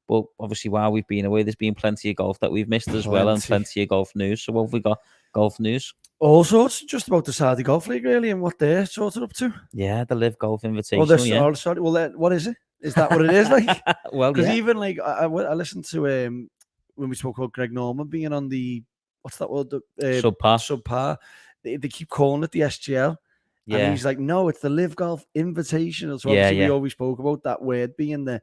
But obviously, while we've been away, there's been plenty of golf that we've missed as well, and plenty of golf news. So what have we got? Golf news. All sorts, just about the Saudi Golf League, really, and what they're sort of up to. Yeah, the Live Golf Invitational. Oh, sorry. Well, what is it? Is that what it is like? Well, because even like I listened to when we spoke about Greg Norman being on the what's that word? Subpar. They keep calling it the SGL. Yeah. And he's like, no, it's the Live Golf Invitational. So obviously we always spoke about that word being the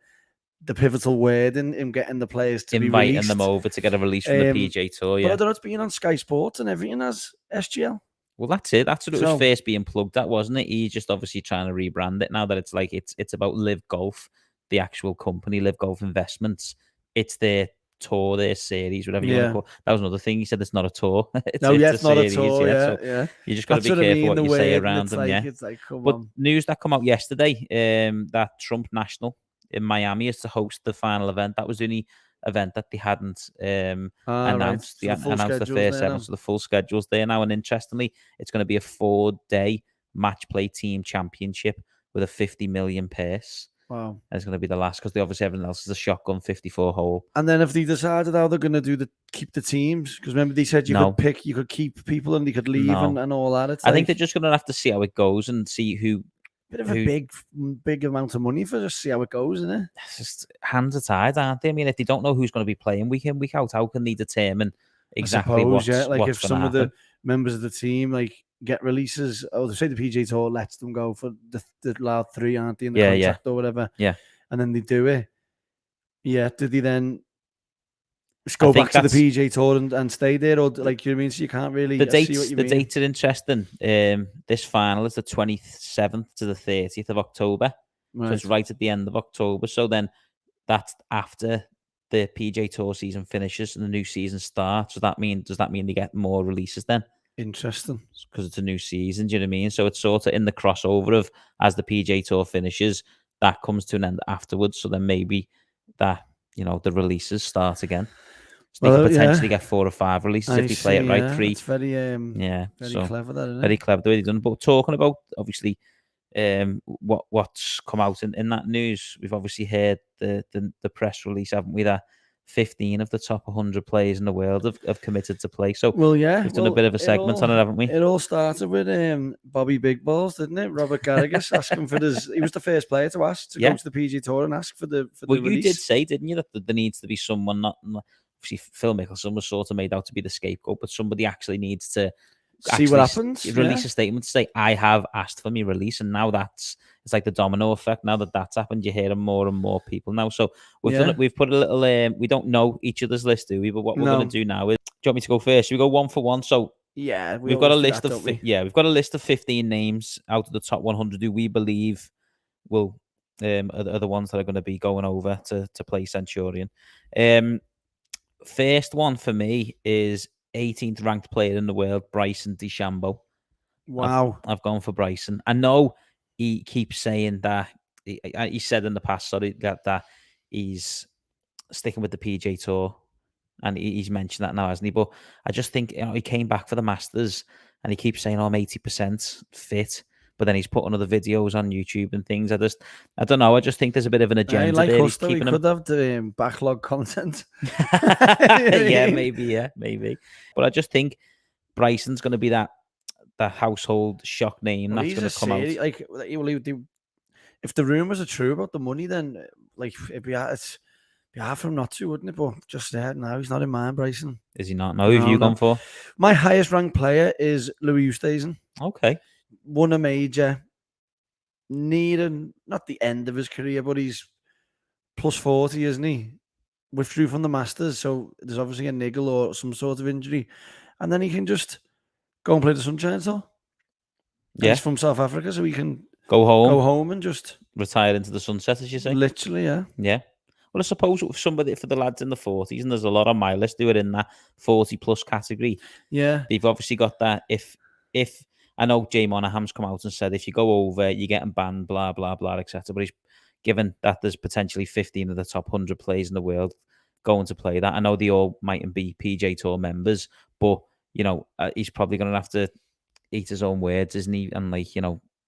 pivotal word in getting the players to inviting be released. them over to get a release from the PGA Tour. Yeah, but I don't know, it's being on Sky Sports and everything as SGL. Well, that's it. That's what it was first being plugged at, wasn't it? He's just obviously trying to rebrand it now that it's like it's about Live Golf, the actual company, Live Golf Investments. It's their tour, their series, whatever you want to call it. That was another thing. He said it's not a tour. It's not a tour. Yeah. You just got to be careful what you say around them. It's like, but news that come out yesterday, that Trump National in Miami is to host the final event. That was the only event that they hadn't announced. They hadn't announced the first event, so the full schedule's there now. And interestingly, it's going to be a 4-day match play team championship with a 50 million purse. Wow. And it's going to be the last because obviously everything else is a shotgun 54 hole. And then if they decided how they're going to do keep the teams, because remember they said you could keep people and they could leave and all that. I think they're just going to have to see how it goes and see who. Bit of a big amount of money for just see how it goes, isn't it? It's just hands are tied, aren't they? I mean, if they don't know who's going to be playing week in, week out, how can they determine exactly what's like what's if some happen? of the members of the team like get releases, they say the PGA Tour lets them go for the last 3, aren't they, in the contract or whatever? Yeah. And then they do it. Yeah. Did they then go back to the PGA Tour and stay there, or like you know what I mean? So you can't really the dates. See what you the mean. Dates are interesting. This final is the 27th to the 30th of October, so it's right at the end of October. So then that's after the PGA Tour season finishes and the new season starts. Does that mean they get more releases then? Interesting, because it's a new season. Do you know what I mean? So it's sort of in the crossover of as the PGA Tour finishes, that comes to an end afterwards. So then maybe that the releases start again. So they could potentially get 4 or 5 releases if they play it right. 3. It's very clever, that, isn't it? Very clever the way they've done it. But talking about obviously what's come out in that news, we've obviously heard the press release, haven't we? That 15 of the top 100 players in the world have committed to play. So we've done a bit of a segment on it, haven't we? It all started with Bobby Big Balls, didn't it? Robert Garrigus asking for he was the first player to ask to go to the PGA Tour and ask for the release. You did say, didn't you, that there needs to be someone, not obviously Phil Mickelson was sort of made out to be the scapegoat, but somebody actually needs to see what happens. Release a statement to say, I have asked for me release, and now it's like the domino effect. Now that's happened, you're hearing more and more people now. So we've put a little. We don't know each other's list, do we? But what we're going to do now is, do you want me to go first? Should we go one for one? So we've got a list of we've got a list of 15 names out of the top 100 who we believe will are the ones that are going to be going over to play Centurion. First one for me is 18th ranked player in the world, Bryson DeChambeau. Wow. I've gone for Bryson. I know he keeps saying that, he said in the past, that he's sticking with the PGA Tour, and he's mentioned that now, hasn't he? But I just think, he came back for the Masters, and he keeps saying, I'm 80% fit. But then he's putting other videos on YouTube and things. I don't know. I just think there's a bit of an agenda like there. Us, he could have the backlog content. Maybe. But I just think Bryson's going to be that household shock name that's going to come out. Like, if the rumors are true about the money, then like it'd be hard for him not to, wouldn't it? But just now he's not in mine, Bryson. Is he not? No, who have you gone for? My highest ranked player is Louis Oosthuizen. Okay. Won a major, not the end of his career, but he's plus 40, isn't he? Withdrew from the Masters, so there's obviously a niggle or some sort of injury, and then he can just go and play the Sunshine Tour. Yeah, he's from South Africa, so he can go home and just retire into the sunset, as you say. Literally, yeah. Well, I suppose for the lads in the 40s, and there's a lot on my list who are in that 40 plus category. Yeah, they've obviously got that. If I know Jay Monahan's come out and said if you go over, you're getting banned, blah, blah, blah, etc. But he's given that there's potentially 15 of the top 100 players in the world going to play that. I know they all mightn't be PGA Tour members, but, he's probably going to have to eat his own words, isn't he? And,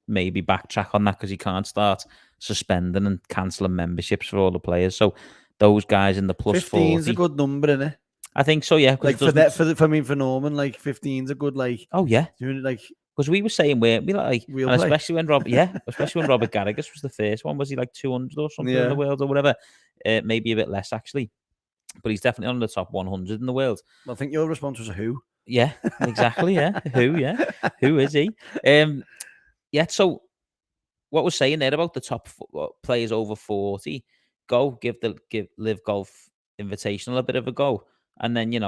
maybe backtrack on that because he can't start suspending and cancelling memberships for all the players. So those guys in the plus 15's 40. a good number, isn't it? I think so, yeah. Like for Norman, like 15's a good, like. Oh yeah. Like. Because we were saying we'll and play. especially when Robert Garrigus was the first one. Was he like 200 or something in the world or whatever? Maybe a bit less actually, but he's definitely on the top 100 in the world. I think your response was who? Yeah, exactly. Yeah, who? Yeah, who is he? Yeah. So what we're saying there about the top players over 40, give Live Golf Invitational a bit of a go, and then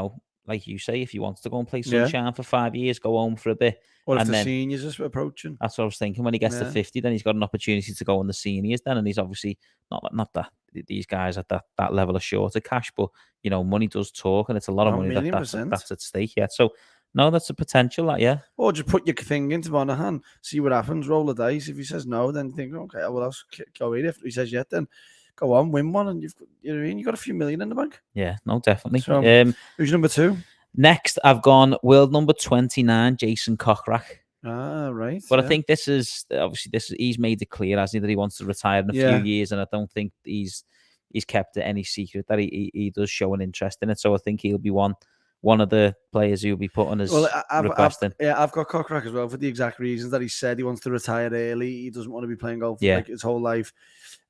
like you say, if you want to go and play Sunshine for 5 years, go home for a bit. Or if the seniors are approaching. That's what I was thinking. When he gets to 50, then he's got an opportunity to go on the seniors then, and he's obviously not that these guys at that level are short of cash, but money does talk, and it's a lot of money that's at stake. Yeah, so no, that's a potential. Yeah. Or just put your thing into Monaghan, see what happens, roll the dice. If he says no, then think, okay, well, I'll go in. If he says yes, then go on, win one, and you've got a few million in the bank. Yeah, no, definitely. So, who's number 2? Next, I've gone world number 29, Jason Kokrak. Ah, right. But I think this is he's made it clear, hasn't he, that he wants to retire in a few years, and I don't think he's kept it any secret that he does show an interest in it. So I think he'll be one of the players who'll be put on his requesting. I've got Kokrak as well for the exact reasons that he said he wants to retire early. He doesn't want to be playing golf like his whole life.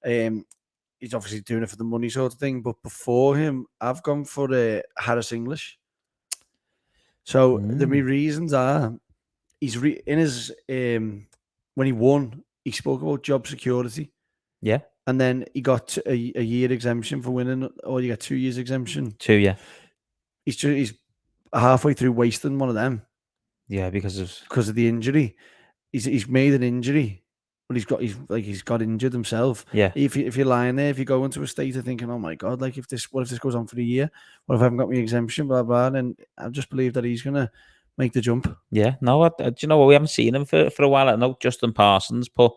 He's obviously doing it for the money sort of thing. But before him, I've gone for Harris English. So the reasons are he's in his when he won, he spoke about job security. Yeah. And then he got a year exemption for winning, or you get 2 years exemption. 2, yeah. He's halfway through wasting one of them. Yeah, because of the injury. He's made an injury, but he's got injured himself. Yeah. If you're lying there, if you go into a state of thinking, oh my God, like what if this goes on for a year? What if I haven't got my exemption? Blah blah. And I just believe that he's gonna make the jump. Yeah. No, do you know what? We haven't seen him for a while. I know Justin Parsons put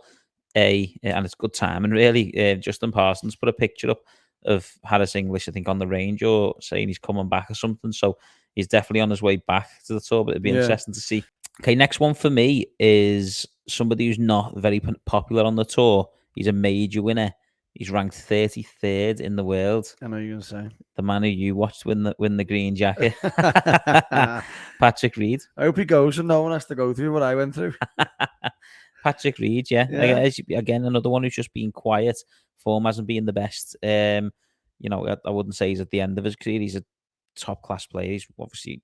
and it's good timing really. Justin Parsons put a picture up of Harris English, I think, on the range, or saying he's coming back or something. So he's definitely on his way back to the tour, but it'd be interesting to see. Okay, next one for me is somebody who's not very popular on the tour. He's a major winner. He's ranked 33rd in the world. I know you're going to say. The man who you watched win the green jacket. Patrick Reed. I hope he goes and no one has to go through what I went through. Patrick Reed, yeah. Again, another one who's just been quiet. Form hasn't been the best. I wouldn't say he's at the end of his career. He's a top class player. He's obviously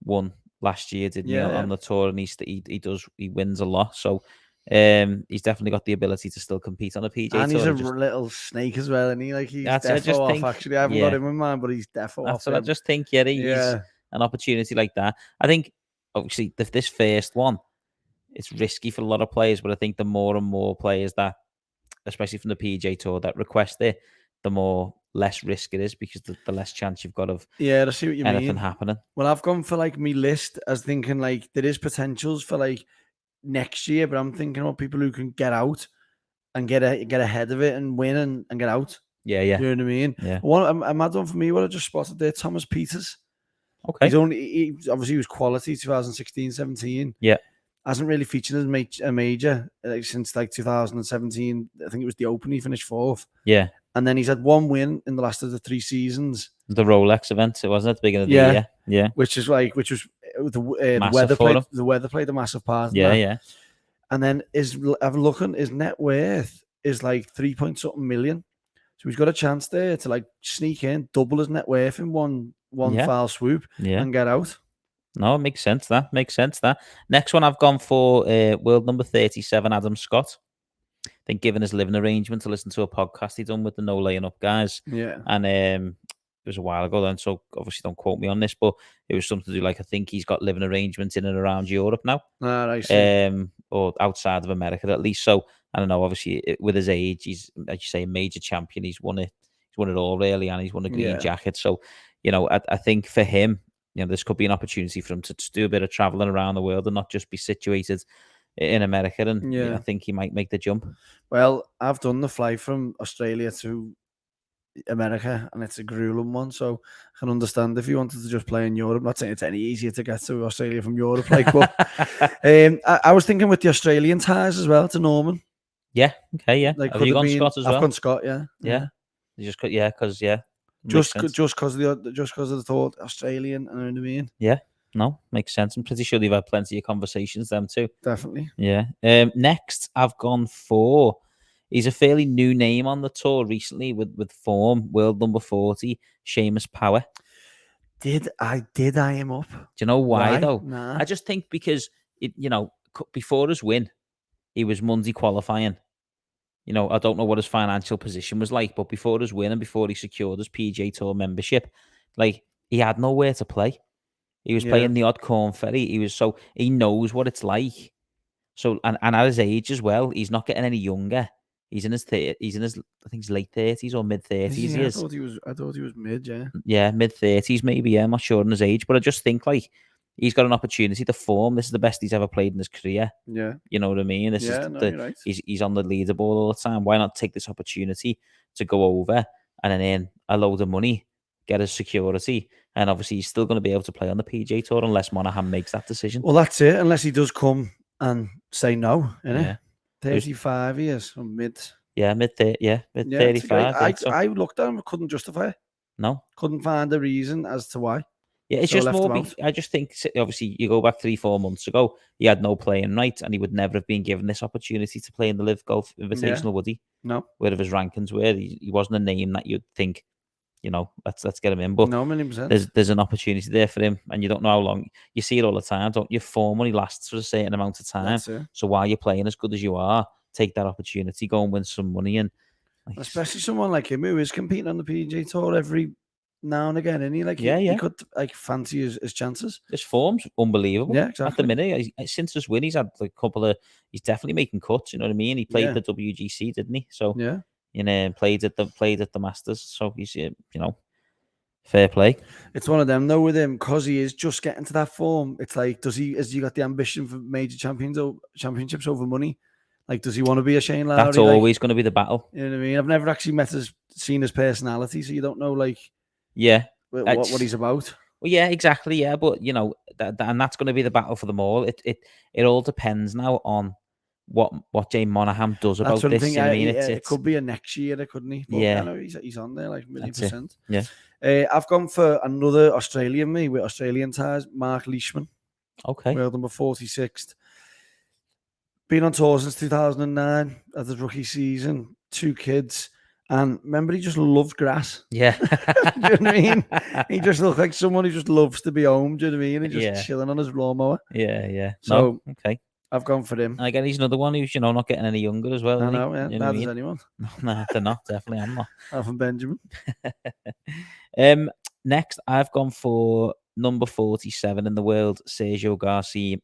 won last year, didn't he, on the tour, and he wins a lot. So he's definitely got the ability to still compete on a PGA Tour. And he's a little snake as well, and he's defo off. Actually, I haven't got him in mind, but he's defo off. That's what I just think. He's an opportunity like that. I think obviously this first one, it's risky for a lot of players, but I think the more and more players that, especially from the PGA Tour, that request it, the less risk it is, because the less chance you've got of I see what you anything happening. Well, I've gone for me list as thinking there is potentials for next year, but I'm thinking about people who can get out and get ahead of it and win and get out. Yeah. You know what I mean? Yeah. A mad one for me, what I just spotted there, Thomas Pieters. Okay. Obviously he was quality 2016, 17. Yeah. Hasn't really featured as a major since 2017. I think it was the Open. He finished 4th. Yeah. And then he's had one win in the last of the 3 seasons. The Rolex event, it wasn't at the beginning of the year. Yeah. Which was the weather played a massive part. Yeah. And then his net worth is 3-point-something million. So he's got a chance there to sneak in, double his net worth in one foul swoop and get out. No, it makes sense. That makes sense. Next one I've gone for world number 37, Adam Scott. I think, given his living arrangement, to listen to a podcast he done with the No Laying Up guys. Yeah. And it was a while ago then, so obviously don't quote me on this, but it was something to do I think he's got living arrangements in and around Europe now. I see. Or outside of America at least. So I don't know. Obviously, with his age, he's, as you say, a major champion. He's won it all really, and he's won a green jacket. So I think for him, this could be an opportunity for him to do a bit of traveling around the world and not just be situated in America. And I think he might make the jump. Well, I've done the flight from Australia to America, and it's a grueling one. So I can understand if you wanted to just play in Europe. I'm not saying it's any easier to get to Australia from Europe, but I was thinking with the Australian ties as well to Norman. Yeah. Okay. Yeah. Have you gone Scott as well? I've gone Scott. Yeah. Just because of the thought Australian, you know what I mean? Yeah, no, makes sense. I'm pretty sure they've had plenty of conversations them too. Definitely. Yeah. Next, I've gone for. He's a fairly new name on the tour recently with form. World number 40, Seamus Power. Did I him up? Do you know why though? Nah. I just think because before his win, he was Monday qualifying. I don't know what his financial position was like, but before his win and before he secured his PGA Tour membership, like he had nowhere to play. He was playing the odd Corn Ferry. He knows what it's like. So and at his age as well, he's not getting any younger. He's in his I think he's late 30s or mid 30s. I thought he was mid, yeah. Yeah, mid 30s maybe. Yeah, I'm not sure on his age, but I just think like he's got an opportunity to form. This is the best he's ever played in his career. Yeah, you know what I mean. You're right. He's on the leaderboard all the time. Why not take this opportunity to go over and then earn a load of money, get his security, and obviously he's still going to be able to play on the PGA Tour unless Monahan makes that decision. Well, that's it. Unless he does come and say no, innit? 35 years or mid. Yeah, mid 35. I looked at him, couldn't justify it. No, couldn't find a reason as to why. Yeah, it's just more. I just think obviously you go back 3-4 months ago, he had no playing right, and he would never have been given this opportunity to play in the Live Golf Invitational, would he? No. Wherever his rankings were, he wasn't a name that you'd think, let's get him in. But no, 1,000,000%. There's an opportunity there for him, and you don't know how long. You see it all the time, don't you? Form only lasts for a certain amount of time. So while you're playing as good as you are, take that opportunity, go and win some money, and especially someone like him who is competing on the PGA Tour every now and again, and he could fancy his chances. His form's unbelievable. Yeah, exactly. At the minute, since his win, he's had a couple of. He's definitely making cuts. You know what I mean? He played the WGC, didn't he? So played at the Masters. So he's fair play. It's one of them though with him because he is just getting to that form. It's like, has he got the ambition for major championships over money? Like, does he want to be a Shane Lowry? That's always going to be the battle. You know what I mean? I've never actually seen his personality, so you don't know what he's about. Well, yeah, exactly. Yeah, but and that's going to be the battle for them all. It all depends now on what Jay Monahan does about this. It could be a next year, couldn't he? But I know he's on there like 1,000,000%. Yeah. I've gone for another Australian with Australian ties, Mark Leishman. Okay. World number 46th. Been on tour since 2009 at his rookie season, 2 kids. And remember, he just loved grass. Yeah. Do you know what I mean? He just looked like someone who just loves to be home. Do you know what I mean? And just chilling on his lawnmower. Yeah. So, okay. I've gone for him. And again, he's another one who's, not getting any younger as well. I know, yeah. Neither does anyone. No, they're not. Definitely, I'm not. Alvin Benjamin. Next, I've gone for number 47 in the world, Sergio Garcia.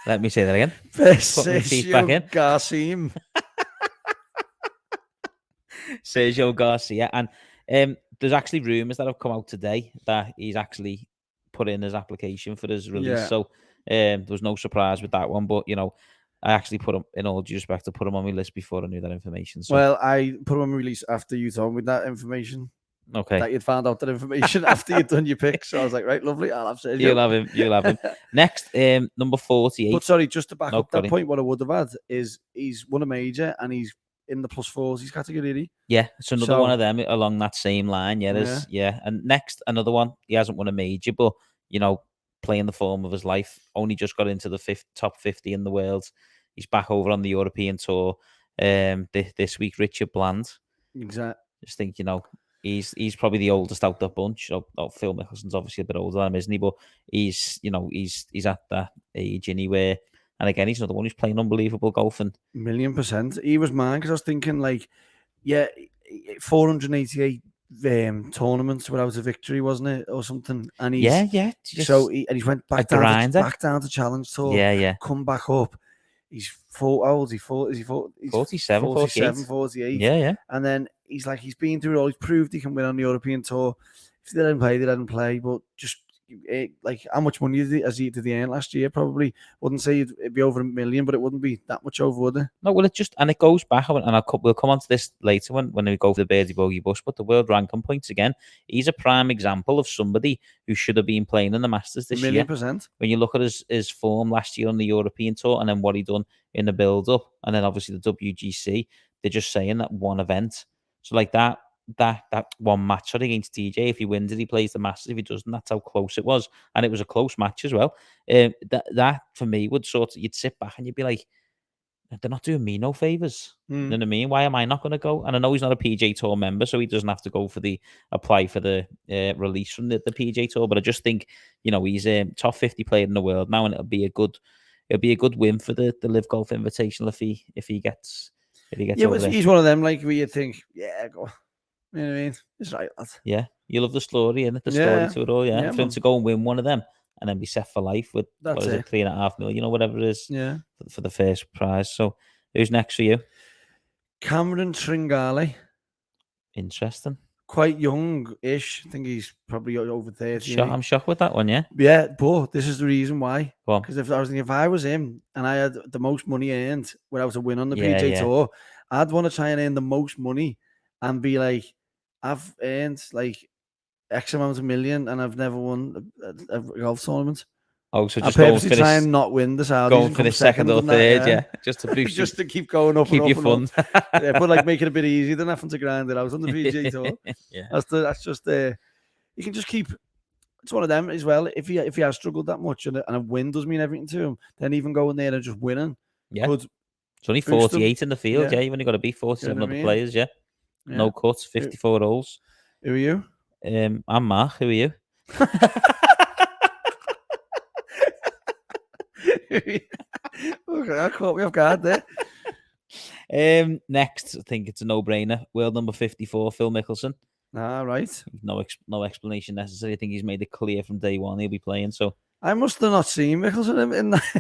Let me say that again. Put my teeth back in. Garcia. Sergio Garcia. And there's actually rumours that have come out today that he's actually put in his application for his release. Yeah. So there was no surprise with that one. But, I actually put him, in all due respect, to put him on my list before I knew that information. So. Well, I put him on my release after you told me that information. Okay. That you'd found out that information after you'd done your picks. So I was like, right, lovely. I'll have Sergio. You'll have him. Next, number 48. But sorry, just to back up that point, what I would have had is he's won a major and he's in the +40s category. Yeah, it's another one of them along that same line. Yeah, And next, another one. He hasn't won a major, but playing the form of his life. Only just got into the top 50 in the world. He's back over on the European tour this week. Richard Bland. Exactly. Just think, he's probably the oldest out that bunch. Phil Mickelson's obviously a bit older than him, isn't he? But he's at that age anyway. And again, he's another one who's playing unbelievable golf. And 1,000,000%. He was mine because I was thinking 488 tournaments without a victory, wasn't it, or something? And he's he went back down to Challenge Tour. Yeah. Come back up. He's how old is he? 47, 48. Yeah. And then he's been through it all. He's proved he can win on the European Tour. If they didn't play. But just how much money did he earn last year? Probably wouldn't say it'd be over $1 million, but it wouldn't be that much over, would it? No, well, it goes back, and we'll come on to this later when we go for the birdie bogey bush. But the world ranking points again, he's a prime example of somebody who should have been playing in the Masters this year. 1,000,000%. When you look at his form last year on the European Tour, and then what he done in the build up, and then obviously the WGC, they're just saying that one event. So like that one match against TJ, if he wins it, he plays the Masters. If he doesn't, that's how close it was, and it was a close match as well. That for me would you'd sit back and you'd be like, they're not doing me no favors. You know what I mean? Why am I not going to go? And I know he's not a PJ Tour member, so he doesn't have to go for apply for the release from the PJ Tour. But I just think, he's a top 50 player in the world now, and it'll be a good win for the Live Golf Invitational if he gets over there. He's one of them like where you think, yeah, go. You know what I mean? It's right, lad. Yeah, you love the story, innit? The story to it all, yeah. For him to go and win one of them and then be set for life with what is it, 3.5 million or whatever it is, for the first prize. So, who's next for you? Cameron Tringale. Interesting. Quite young-ish. I think he's probably over 30. I'm shocked with that one, yeah. Yeah, but this is the reason why. Because if I was him and I had the most money earned without a win on the PJ Tour, I'd want to try and earn the most money and be like, I've earned like X amount of million and I've never won a golf tournament. Oh, so just I purposely try and not win the Saudis. Going for the second or third, just to boost just to keep going up keep and up your and fun. up. But like make it a bit easier than having to grind it out on the PGA Tour. That's just you can just keep. It's one of them as well. If he has struggled that much and a win does mean everything to him, then even going there and just winning. Yeah, it's only 48 in the field. Yeah, you've only got to beat 47 other players. Yeah, no cuts, 54 holes. Who are you? I'm Mark. Who are you? Okay, I caught me off guard there. Next, I think it's a no-brainer. World number 54, Phil Mickelson. Right. No explanation necessary. I think he's made it clear from day one he'll be playing. So I must have not seen Mickelson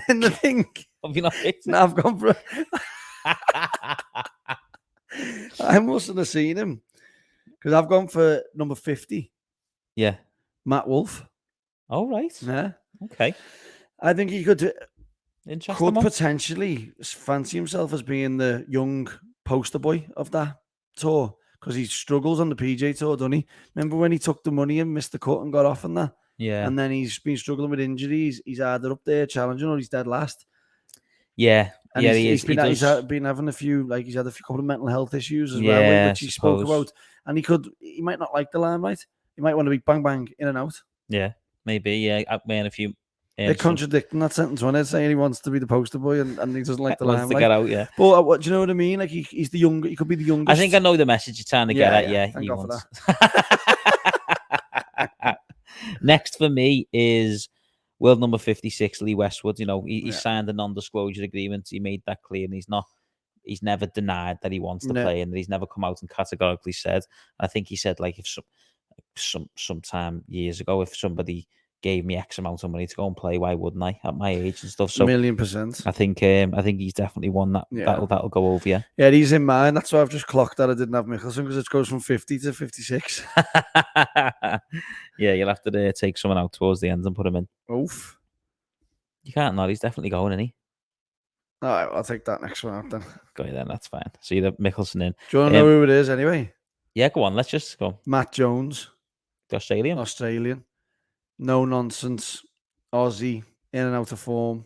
in the thing. Have you not? No, I've gone for. I mustn't have seen him because I've gone for number 50. Yeah, Matt Wolff. Oh right. Yeah. Okay. I think he could Interesting potentially fancy himself as being the young poster boy of that tour because he struggles on the PJ Tour, doesn't he? Remember when he took the money and missed the cut and got off on that? Yeah. And then he's been struggling with injuries. He's either up there challenging or he's dead last. Yeah. And he's been having a few, like he's had a couple of mental health issues as well, which he spoke about. And he might not like the limelight. He might want to be bang bang in and out. Yeah, maybe. Yeah, man, a few. They're contradicting that sentence when they're saying he wants to be the poster boy and he doesn't like the limelight. Wants to get out, yeah. But what do you know what I mean? Like he's the younger. He could be the youngest. I think I know the message you're trying to get at. Yeah, thank God for that. Next for me is world number 56, Lee Westwood. He signed a non-disclosure agreement. He made that clear, and he's never denied that he wants to play, and he's never come out and categorically said. I think he said like if some time years ago, if somebody gave me X amount of money to go and play, why wouldn't I at my age and stuff? So 1,000,000%. I think he's definitely one that'll go over. Yeah, he's in mine. That's why I've just clocked that I didn't have Mickelson because it goes from 50 to 56. Yeah, you'll have to take someone out towards the end and put him in. Oof. You can't not. He's definitely going, isn't he? All right, I'll take that next one out then. Go then, that's fine. So you'd have Mickelson in. Do you want to know who it is anyway? Yeah, go on. Let's just go. Matt Jones. The Australian. No nonsense. Aussie. In and out of form.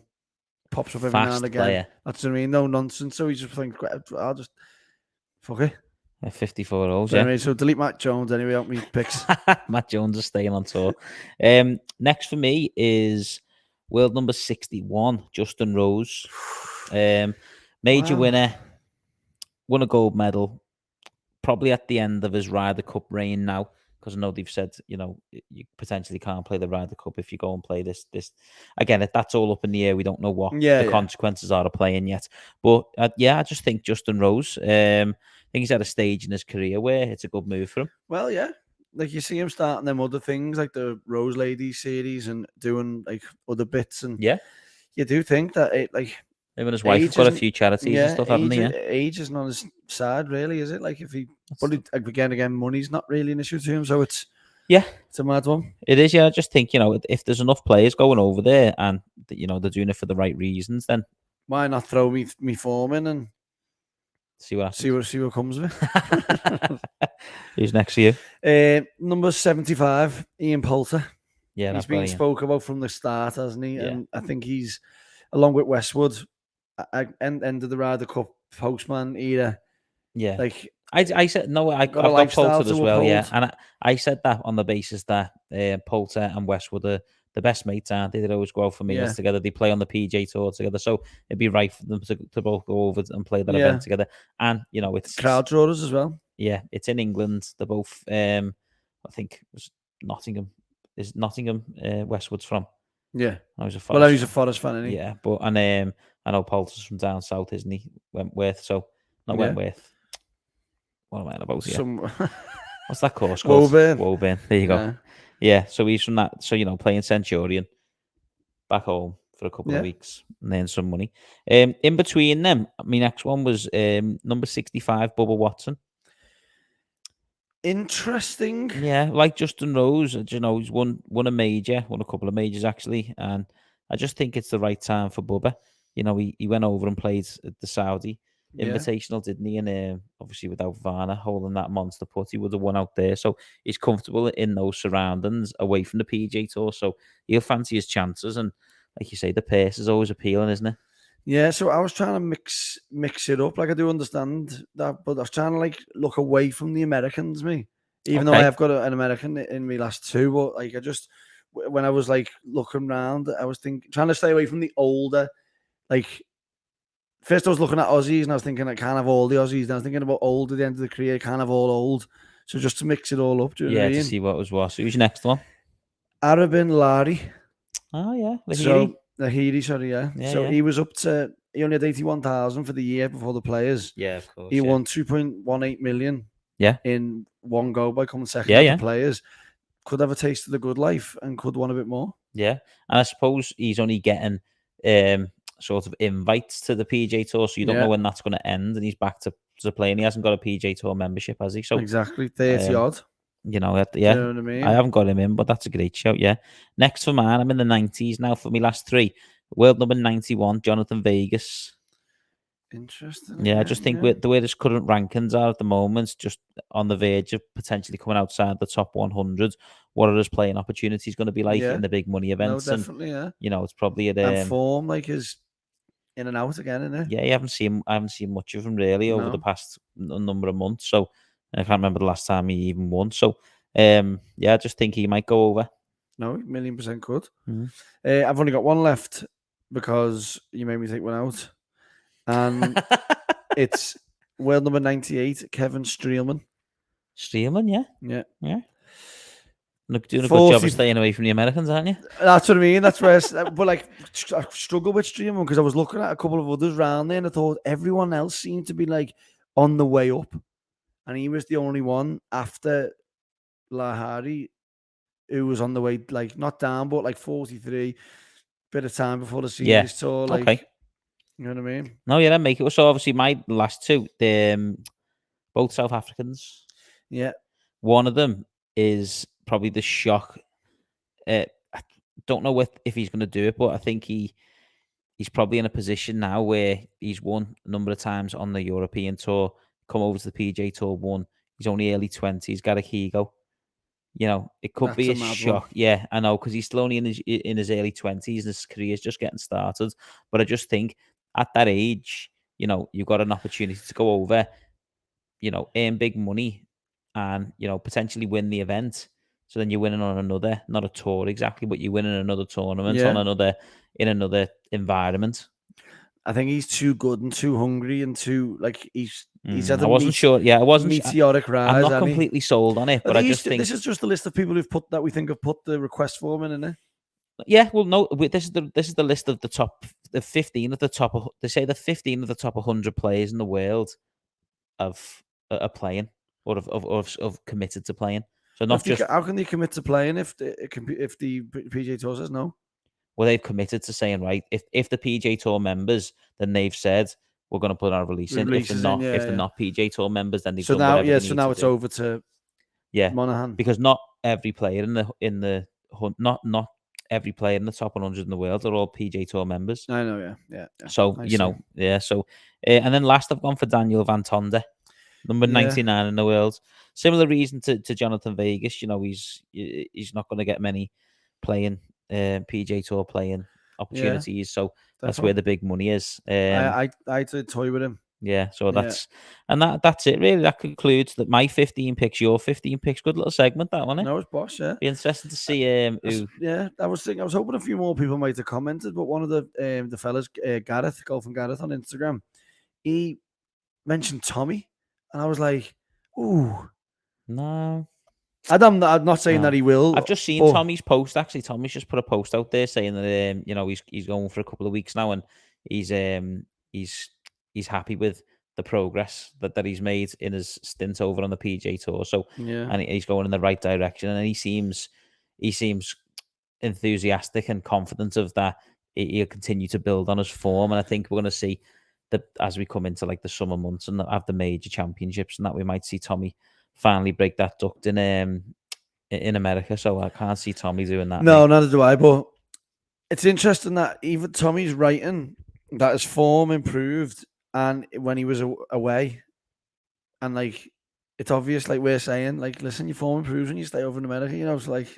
Pops up every now and again. Player. That's what I mean. No nonsense. So he's just thinking, I'll just fuck it. 54 holes, so anyway, so delete Matt Jones anyway out me picks. Matt Jones is staying on tour. Next for me is world number 61, Justin Rose. Major winner. Won a gold medal. Probably at the end of his Ryder Cup reign now. Because I know they've said, you potentially can't play the Ryder Cup if you go and play this. Again, that's all up in the air. We don't know what the consequences are of playing yet. But I just think Justin Rose, I think he's at a stage in his career where it's a good move for him. Well, yeah. Like you see him starting them other things like the Rose Ladies series and doing like other bits. And you do think that him and his wife have got a few charities and stuff, haven't they? Yeah? Age is not as sad, really, is it? Like if he, but again, money's not really an issue to him, so it's a mad one. It is, yeah. I just think if there's enough players going over there and they're doing it for the right reasons, then why not throw me form in and see what happens. See what comes of it. Who's next to you? Number 75, Ian Poulter. Yeah, he's been spoke about from the start, hasn't he? Yeah. And I think he's along with Westwood. End of the Ryder Cup postman era. Yeah. Like I said no. I've got Poulter as well. Yeah, and I said that on the basis that Poulter and Westwood are the best mates, aren't they? They always go out for meals together. They play on the PJ Tour together, so it'd be right for them to both go over and play that event together. And it's crowd drawers as well. Yeah, it's in England. They're both. I think it was Nottingham. Is Nottingham Westwood's from? Yeah. I was a Forest. Well, he's a Forest fan, isn't he? Yeah, but I know Poulter's from down south, isn't he? Wentworth, so not Wentworth. What am I on about here? What's that course called? Woburn. There you go. Yeah, so he's from that. So playing Centurion, back home for a couple of weeks, and then some money. In between them, my next one was number 65, Bubba Watson. Interesting. Yeah, like Justin Rose, he's won a couple of majors actually, and I just think it's the right time for Bubba. He went over and played at the Saudi Invitational, didn't he? And obviously without Varner holding that monster putt, he would have won out there. So he's comfortable in those surroundings away from the PGA Tour. So he'll fancy his chances. And like you say, the pace is always appealing, isn't it? Yeah, so I was trying to mix it up. Like I do understand that, but I was trying to look away from the Americans, even though I have got an American in my last two. But I just when I was looking around, I was trying to stay away from the older. First I was looking at Aussies and I was thinking I can't have all the Aussies. Then I was thinking about old at the end of the career, can't have all old. So just to mix it all up, do you know what I mean? To see what was what. So who's your next one? Arabin Lari. Oh yeah, Lahiri, sorry, yeah. He was up to, he only had 81,000 for the year before the Players. Yeah, of course. He won 2.18 million in one go by coming second at the Players. Could have a taste of the good life and could want a bit more. Yeah, and I suppose he's only getting sort of invites to the PJ Tour, so you don't know when that's going to end, and he's back to playing. He hasn't got a PJ Tour membership, has he? So exactly, 30 odd. You know what I mean? I haven't got him in, but that's a great shout. Yeah. Next for mine, I'm in the 90s now for my last three. World number 91, Jonathan Vegas. Interesting. Yeah, I just think with the way this current rankings are at the moment, just on the verge of potentially coming outside the top 100. What are his playing opportunities going to be like in the big money events? No, definitely, it's probably at and form is in and out again, isn't it? Yeah, I haven't seen much of him really over the past number of months. So I can't remember the last time he even won. So I just think he might go over. No, 1,000,000% could. Mm-hmm. I've only got one left because you made me take one out. And it's world number 98, Kevin Streelman. Streelman, yeah. Look, doing a good job of staying away from the Americans, aren't you? That's what I mean. That's where but I struggle with Streelman because I was looking at a couple of others around there and I thought everyone else seemed to be on the way up. And he was the only one after Lahiri who was on the way, not down, but 43. Bit of time before the series tour. Okay. You know what I mean? No, that make it. So obviously my last two, both South Africans. Yeah. One of them is probably the shock. I don't know if he's going to do it, but I think he's probably in a position now where he's won a number of times on the European tour, come over to the PJ Tour, won. He's only early 20s, got a Higo. It could be a shock. One. Yeah, I know, because he's still only in his early 20s and his career's just getting started. But I just think at that age, you've got an opportunity to go over, earn big money and, potentially win the event. So then you're winning on another, not a tour exactly, but you're winning another tournament in another environment. I think he's too good and too hungry and too he's had I wasn't sure. Yeah, I wasn't meteoric rise. I'm not completely sold on it, but I just think this is just a list of people that we think have put the request form in it. Yeah, well, no, this is the list of the 15 at the top. They say the 15 of the top 100 players in the world are playing or have committed to playing. So not just how can they commit to playing if the PGA Tour says no? Well, they've committed to saying, right, if the PGA Tour members, then they've said we're going to put our release in. If they're not PGA Tour members, then they've done whatever they need now it's do. over to Monahan, because not every player not every player in the top 100 in the world are all PGA Tour members. I know, yeah. So So and then last I've gone for Daniel Van Tonder, number 99 in the world. Similar reason to Jonathan Vegas. He's not going to get many playing. PJ Tour playing opportunities, so that's where the big money is. I did toy with him. Yeah, so that's it really. That concludes that my 15 picks, your 15 picks. Good little segment that one. No, it's boss. Yeah, be interesting to see who. Yeah, I was hoping a few more people might have commented, but one of the fellas, Gareth, Golf and Gareth on Instagram, he mentioned Tommy, and I was like, ooh, no. I'm not saying that he will. I've just seen Tommy's post. Actually, Tommy's just put a post out there saying that he's going for a couple of weeks now, and he's happy with the progress that he's made in his stint over on the PGA Tour. So and he's going in the right direction, and he seems enthusiastic and confident of that. He'll continue to build on his form, and I think we're going to see that as we come into like the summer months and have the major championships, and that we might see Tommy finally break that duct in America. So I can't see Tommy doing that. No, neither do I. But it's interesting that even Tommy's writing that his form improved, and when he was away, and like it's obvious, like we're saying, like listen, your form improves when you stay over in America. It's like.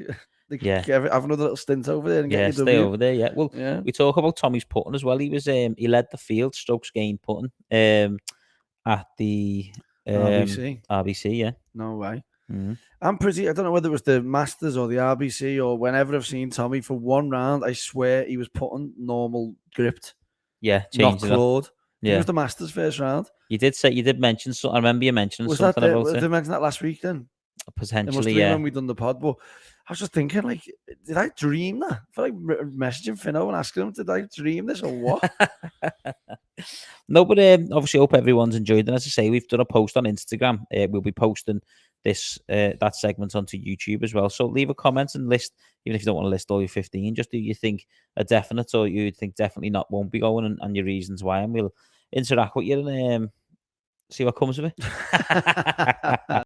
Have another little stint over there and get your stay over there. Yeah, well, we talk about Tommy's putting as well. He was he led the field strokes gained putting at the RBC, yeah. No way. Mm-hmm. I don't know whether it was the Masters or the RBC or whenever I've seen Tommy for one round, I swear he was putting normal gripped. Yeah, not clawed. Yeah, it was the Masters first round. You did mention something. I remember you mentioning something about it. Did I mention that last week then? Potentially, when we done the pod, but I was just thinking, like, did I dream that? I feel like messaging Finno and asking him, did I dream this or what? No, but obviously, hope everyone's enjoyed. And as I say, we've done a post on Instagram. We'll be posting that segment onto YouTube as well. So leave a comment and list, even if you don't want to list all your 15, just do you think a definite or you think definitely not won't be going and your reasons why, and we'll interact with you and see what comes of it.